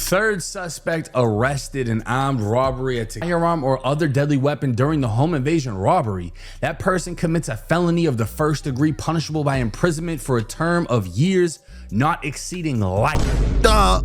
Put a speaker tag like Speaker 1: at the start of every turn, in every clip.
Speaker 1: Third suspect arrested in armed robbery at a firearm or other deadly weapon during the home invasion robbery. That person commits a felony of the first degree punishable by imprisonment for a term of years not exceeding life.
Speaker 2: All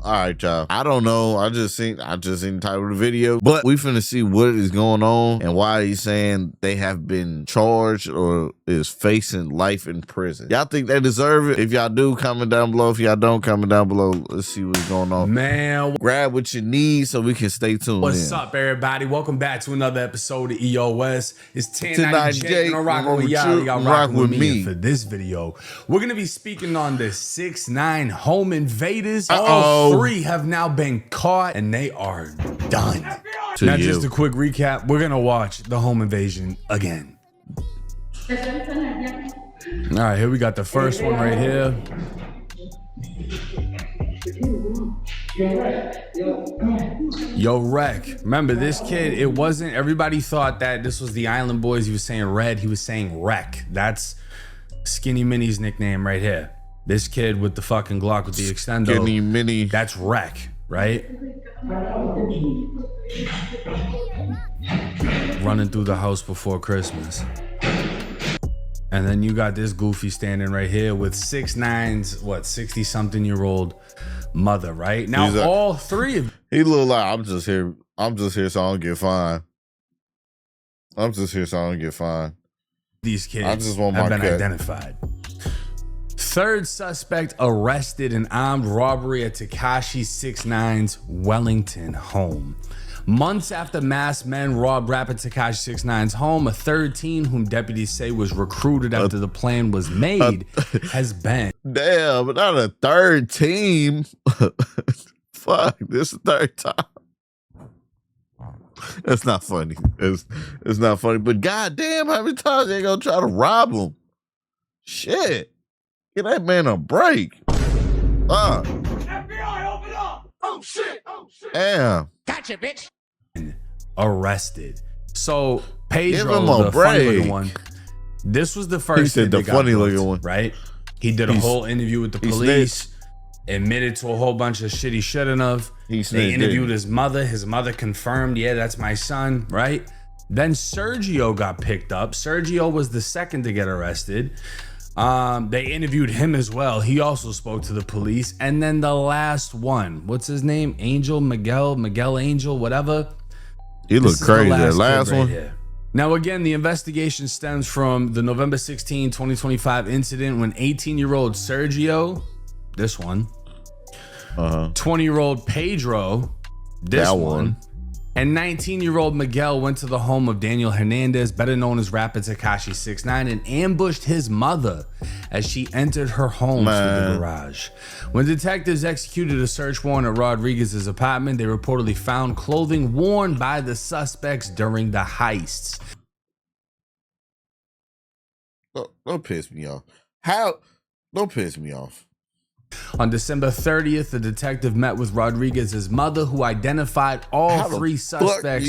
Speaker 2: right, y'all. I don't know. I just seen the title of the video, but we finna see what is going on and why he's saying they have been charged or is facing life in prison. Y'all think they deserve it? If y'all do, comment down below. If y'all don't, comment down below. Let's see what's going on.
Speaker 1: Man,
Speaker 2: grab what you need so we can stay tuned.
Speaker 1: What's up, everybody? Welcome back to another episode of EOS. It's 1090J, and I'm rocking with y'all. Y'all rocking with me. And for this video, we're gonna be speaking on the 6ix9ine home invaders. All three have now been caught and they are done. Now, just a quick recap, we're gonna watch the home invasion again. All right, here we got the first one right here. Yo, Wreck. Remember this kid, it wasn't, everybody thought that this was the Island Boys. He was saying Red, he was saying Wreck. That's Skinny Mini's nickname right here. This kid with the fucking Glock with the extendo.
Speaker 2: Skinny Mini.
Speaker 1: That's Wreck, right? Running through the house before Christmas. And then you got this goofy standing right here with 6ix9ine's, what, 60-something-year-old mother, right? Now, all three of
Speaker 2: he look like, I'm just here so I don't get fined. I'm just here so I don't get fined.
Speaker 1: These kids have been identified. Third suspect arrested in armed robbery at Tekashi 6ix9ine's Wellington home. Months after masked men robbed rapper Tekashi 6ix9ine's home, a third team, whom deputies say was recruited after the plan was made, has been.
Speaker 2: Damn, but not a third team. Fuck, this is the third time. That's not funny. It's not funny, but goddamn, how many times they gonna try to rob him? Shit. Get that man a break.
Speaker 3: FBI, open up! Oh shit! Oh shit!
Speaker 2: Damn.
Speaker 3: Gotcha, bitch.
Speaker 1: Arrested. So Pedro,
Speaker 2: give him a
Speaker 1: the funny looking one. This was the first.
Speaker 2: He said the funny looking one,
Speaker 1: right? He did a whole interview with the police, admitted to a whole bunch of shit he shouldn't have. They interviewed his mother. His mother confirmed, yeah, that's my son, right? Then Sergio got picked up. Sergio was the second to get arrested. They interviewed him as well. He also spoke to the police. And then the last one, what's his name? Miguel Angel, whatever.
Speaker 2: He looked crazy. That last one.
Speaker 1: Here. Now, again, the investigation stems from the November 16, 2025 incident when 18-year-old Sergio, this one, 20-year-old Pedro, this one, and 19-year-old Miguel went to the home of Daniel Hernandez, better known as rapper Tekashi 6ix9ine, and ambushed his mother as she entered her home through the garage. When detectives executed a search warrant at Rodriguez's apartment, they reportedly found clothing worn by the suspects during the heists.
Speaker 2: Don't piss me off. Don't piss me off.
Speaker 1: On December 30th, the detective met with Rodriguez's mother, who identified all three suspects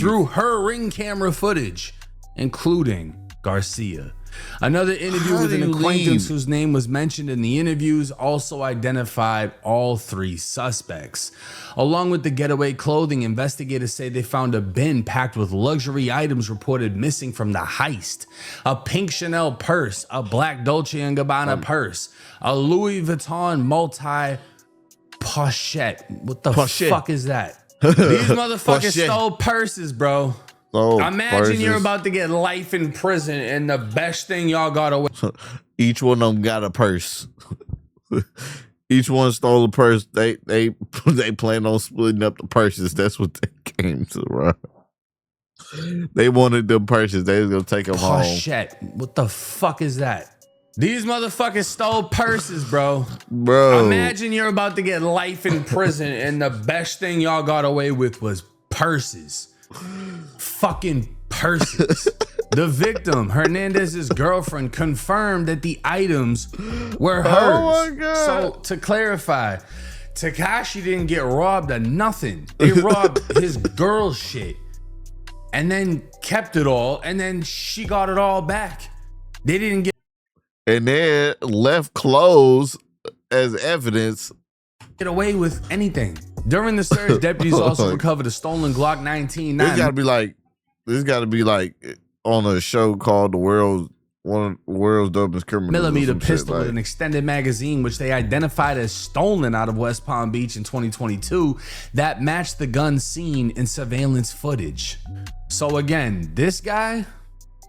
Speaker 1: through her Ring camera footage, including Garcia. Another interview with an acquaintance whose name was mentioned in the interviews also identified all three suspects. Along with the getaway clothing, investigators say they found a bin packed with luxury items reported missing from the heist. A pink Chanel purse, a black Dolce & Gabbana purse, a Louis Vuitton multi-pochette. What the fuck is that? These motherfuckers stole purses, bro. Imagine you're about to get life in prison and the best thing y'all got away.
Speaker 2: Each one of them got a purse. Each one stole a purse. They plan on splitting up the purses. That's what they came to, bro. They wanted them purses. They was gonna take them home.
Speaker 1: What the fuck is that? These motherfuckers stole purses, bro. Imagine you're about to get life in prison and the best thing y'all got away with was purses. Fucking purses. The victim, Hernandez's girlfriend, confirmed that the items were hers.
Speaker 2: Oh my God.
Speaker 1: So to clarify, Tekashi didn't get robbed of nothing. They robbed his girl's shit and then kept it all, and then she got it all back. They didn't get.
Speaker 2: And then left clothes as evidence
Speaker 1: get away with anything. During the search, deputies also recovered a stolen Glock 19.
Speaker 2: This got to be like on a show called one of the world's dopest criminals.
Speaker 1: Millimeter pistol with an extended magazine, which they identified as stolen out of West Palm Beach in 2022, that matched the gun seen in surveillance footage. So again, this guy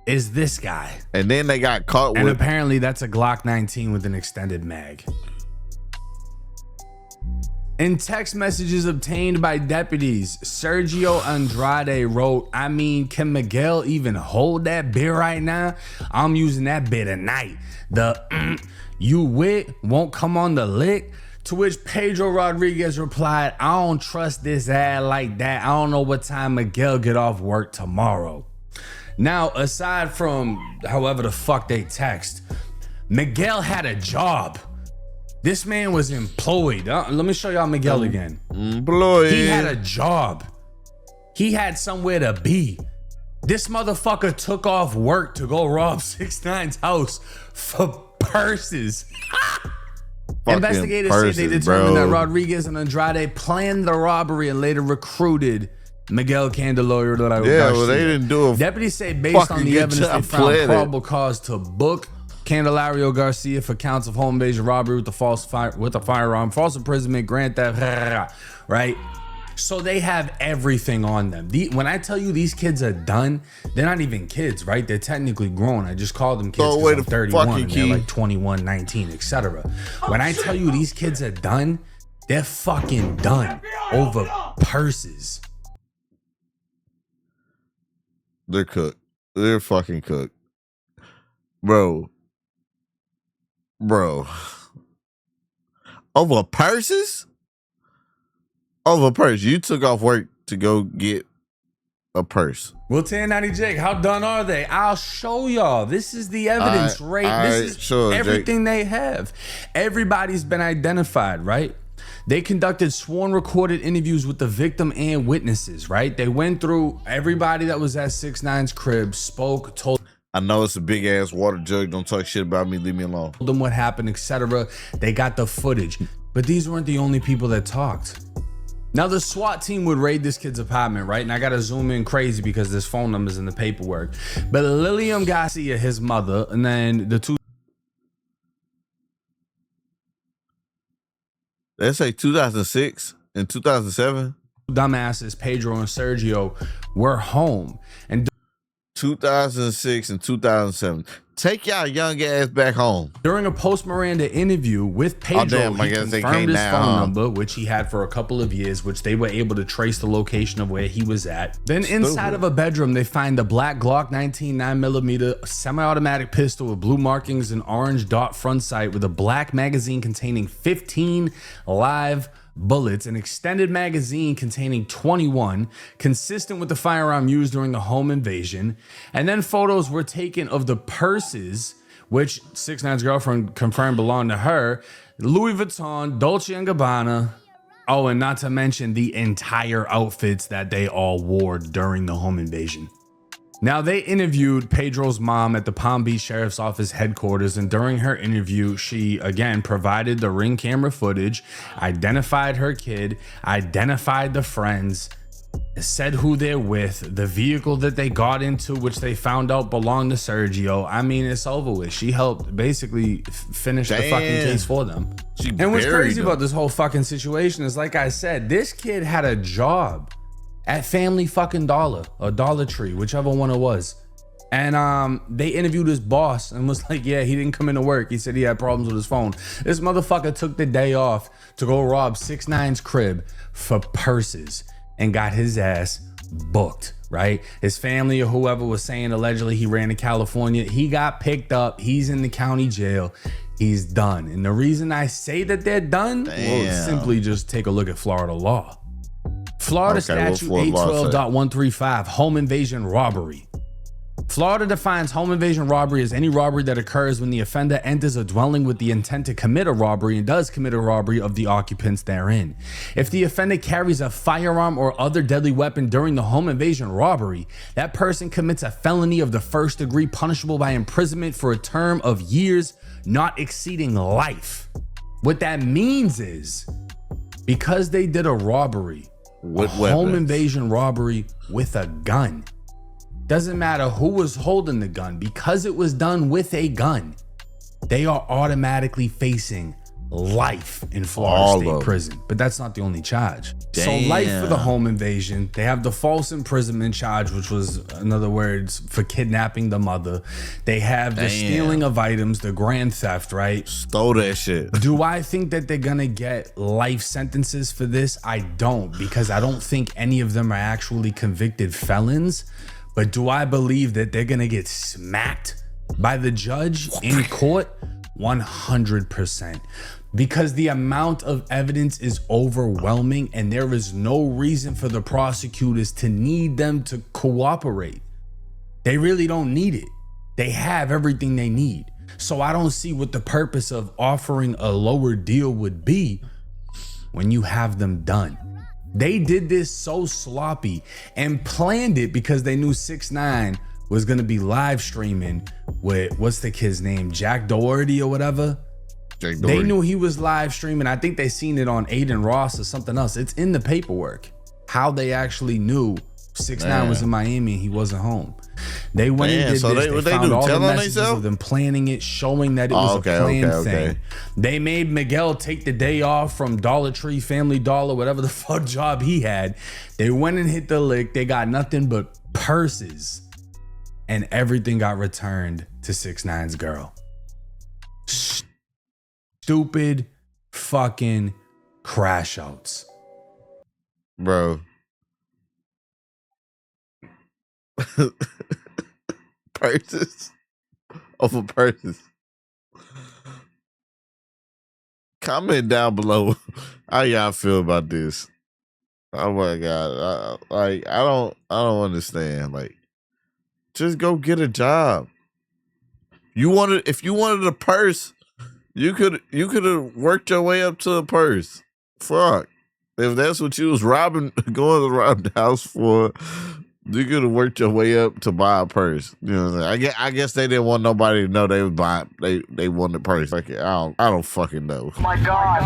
Speaker 1: is this guy.
Speaker 2: And then they got caught with...
Speaker 1: And apparently that's a Glock 19 with an extended mag. In text messages obtained by deputies, Sergio Andrade wrote, I mean, can Miguel even hold that bit right now? I'm using that bit tonight. The you wit won't come on the lick. To which Pedro Rodriguez replied, I don't trust this ad like that. I don't know what time Miguel get off work tomorrow. Now, aside from however the fuck they text, Miguel had a job. This man was employed. Let me show y'all Miguel again.
Speaker 2: Employed.
Speaker 1: He had a job. He had somewhere to be. This motherfucker took off work to go rob 6ix9ine's house for purses. Investigators say they determined that Rodriguez and Andrade planned the robbery and later recruited Miguel Candelario.
Speaker 2: Yeah, well, they didn't do a...
Speaker 1: Deputies say based on the evidence, they found probable cause to book Candelario Garcia for counts of home invasion, robbery with a firearm, false imprisonment, grand theft, right? So they have everything on them. When I tell you these kids are done, they're not even kids, right? They're technically grown. I just call them kids because I'm 31 and they're like 21, 19, etc. When I tell you these kids are done, they're fucking done over purses.
Speaker 2: They're cooked. They're fucking cooked. Bro. Over purses? Over purse. You took off work to go get a purse.
Speaker 1: Well, 1090 Jake, how done are they? I'll show y'all. This is the evidence, right? This is everything they have. Everybody's been identified, right? They conducted sworn recorded interviews with the victim and witnesses, right? They went through everybody that was at 6ix9ine's crib, spoke, told...
Speaker 2: I know it's a big ass water jug. Don't talk shit about me. Leave me alone.
Speaker 1: Told them what happened, etc. They got the footage, but these weren't the only people that talked. Now the SWAT team would raid this kid's apartment, right? And I gotta zoom in crazy because there's phone numbers in the paperwork. But Lilian Garcia, his mother, and then the two...
Speaker 2: They say 2006 and 2007.
Speaker 1: Dumbasses, Pedro and Sergio, were home. And
Speaker 2: 2006 and 2007. Take y'all young ass back home.
Speaker 1: During a post-Miranda interview with Pedro, he confirmed his phone number, which he had for a couple of years, which they were able to trace the location of where he was at. Then inside of a bedroom, they find a black Glock 19 9mm semi-automatic pistol with blue markings and orange dot front sight with a black magazine containing 15 live bullets, an extended magazine containing 21, consistent with the firearm used during the home invasion. And then photos were taken of the purses, which 6ix9ine's girlfriend confirmed belonged to her, Louis Vuitton, Dolce & Gabbana. Oh, and not to mention the entire outfits that they all wore during the home invasion. Now, they interviewed Pedro's mom at the Palm Beach Sheriff's Office headquarters, and during her interview, she again provided the Ring camera footage, identified her kid, identified the friends, said who they're with, the vehicle that they got into, which they found out belonged to Sergio. I mean, it's over with. She helped basically finish the fucking case for them. And what's crazy about this whole fucking situation is, like I said, this kid had a job at Family fucking Dollar or Dollar Tree, whichever one it was. And they interviewed his boss and was like, yeah, he didn't come into work. He said he had problems with his phone. This motherfucker took the day off to go rob 6ix9ine's crib for purses and got his ass booked, right? His family or whoever was saying allegedly he ran to California. He got picked up. He's in the county jail. He's done. And the reason I say that they're done, well, simply just take a look at Florida law. Florida statute 812.135, home invasion robbery. Florida defines home invasion robbery as any robbery that occurs when the offender enters a dwelling with the intent to commit a robbery and does commit a robbery of the occupants therein. If the offender carries a firearm or other deadly weapon during the home invasion robbery, that person commits a felony of the first degree punishable by imprisonment for a term of years not exceeding life. What that means is Because they did a robbery,
Speaker 2: with
Speaker 1: home invasion robbery with a gun. Doesn't matter who was holding the gun, because it was done with a gun, they are automatically facing life in Florida State Prison. But that's not the only charge.
Speaker 2: Damn.
Speaker 1: So life for the home invasion. They have the false imprisonment charge, which was, in other words, for kidnapping the mother. They have the stealing of items, the grand theft, right?
Speaker 2: Stole that shit.
Speaker 1: Do I think that they're gonna get life sentences for this? I don't, because I don't think any of them are actually convicted felons. But do I believe that they're gonna get smacked by the judge in court? 100%. Because the amount of evidence is overwhelming and there is no reason for the prosecutors to need them to cooperate. They really don't need it. They have everything they need. So I don't see what the purpose of offering a lower deal would be when you have them done. They did this so sloppy and planned it because they knew 6ix9ine was gonna be live streaming with, what's the kid's name, Jack Doherty or whatever. They knew he was live streaming. I think they seen it on Aiden Ross or something else. It's in the paperwork how they actually knew 6ix9ine was in Miami and he wasn't home. They went and did this. They found all the messages of them planning it, showing that it was a planned thing. They made Miguel take the day off from Dollar Tree, Family Dollar, whatever the fuck job he had. They went and hit the lick. They got nothing but purses, and everything got returned to 6ix9ine's girl. Stupid fucking crash outs.
Speaker 2: Bro. Purses over purses. Comment down below how y'all feel about this. Oh my God. I don't understand. Like, just go get a job. If you wanted a purse, you could have worked your way up to a purse. Fuck. If that's what you was going to rob the house for, you could have worked your way up to buy a purse. You know what I'm saying? I guess they didn't want nobody to know they was buying. They wanted a purse. Fuck it. I don't fucking know.
Speaker 3: My God.